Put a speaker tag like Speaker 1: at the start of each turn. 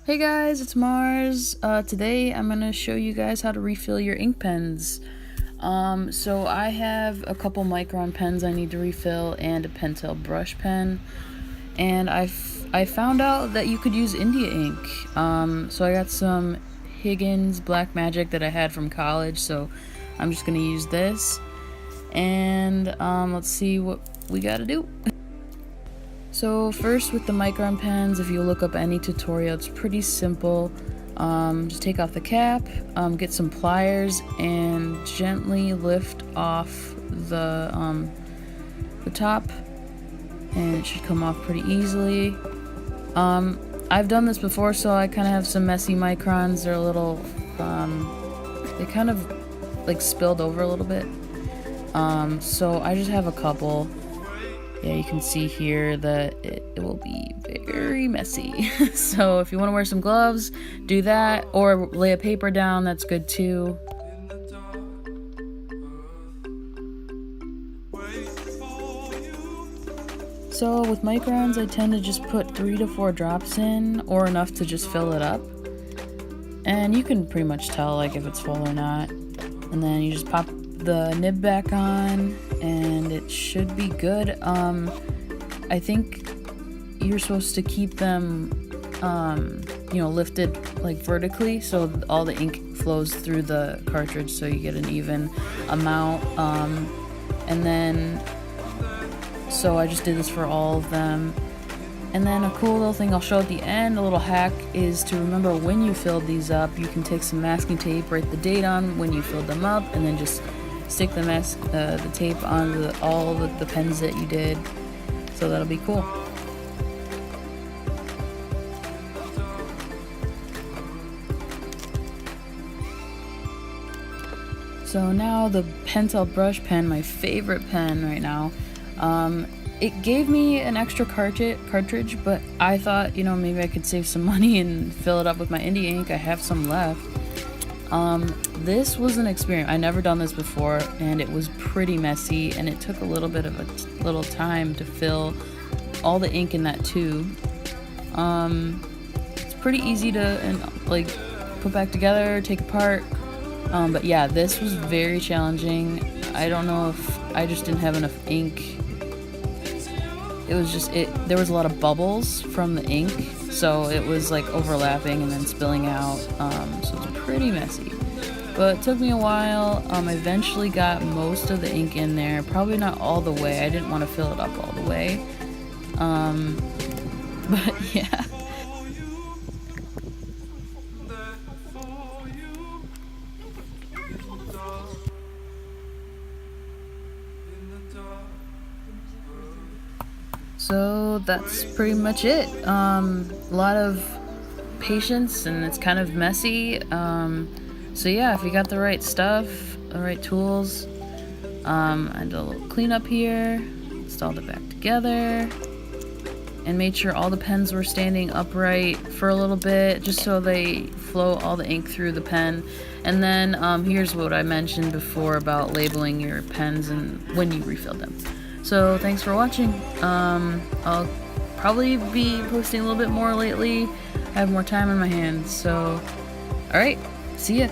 Speaker 1: Hey guys, it's Mars. Today I'm gonna show you guys how to refill your ink pens. So I have a couple Micron pens I need to refill and a Pentel Brush Pen, and I found out that you could use India ink. So I got some Higgins Black Magic that I had from college, so I'm just gonna use this, and let's see what we gotta do. So first with the Micron pens, if you look up any tutorial, it's pretty simple. Just take off the cap, get some pliers, and gently lift off the top, and it should come off pretty easily. I've done this before, so I kind of have some messy Microns. They're a little, they kind of like spilled over a little bit. So I just have a couple. Yeah, you can see here that it will be very messy. So if you want to wear some gloves, do that, or lay a paper down, that's good too. So with Microns, I tend to just put 3 to 4 drops in, or enough to just fill it up. And you can pretty much tell like if it's full or not. And then you just pop the nib back on, and it should be good. I think you're supposed to keep them, lifted like vertically, so all the ink flows through the cartridge, so you get an even amount. And then, so I just did this for all of them. And then a cool little thing I'll show at the end, a little hack, is to remember when you filled these up, you can take some masking tape, write the date on when you filled them up, and then just stick the tape on all the pens that you did. So that'll be cool. So now the Pentel Brush Pen, my favorite pen right now. It gave me an extra cartridge, but I thought, maybe I could save some money and fill it up with my India ink. I have some left. This was an experience. I never done this before, and it was pretty messy, and it took a little bit of a little time to fill all the ink in that tube. It's pretty easy to put back together, take apart. But yeah, this was very challenging. I don't know if I just didn't have enough ink. It was just, there was a lot of bubbles from the ink, so it was like overlapping and then spilling out, so it was pretty messy. But it took me a while. I eventually got most of the ink in there, probably not all the way. I didn't want to fill it up all the way. But yeah. So that's pretty much it. A lot of patience, and it's kind of messy. So yeah, if you got the right stuff, the right tools, I did a little cleanup here, installed it back together, and made sure all the pens were standing upright for a little bit, just so they flow all the ink through the pen. And then here's what I mentioned before about labeling your pens and when you refill them. So thanks for watching. I'll probably be posting a little bit more lately. I have more time on my hands, so alright, see ya.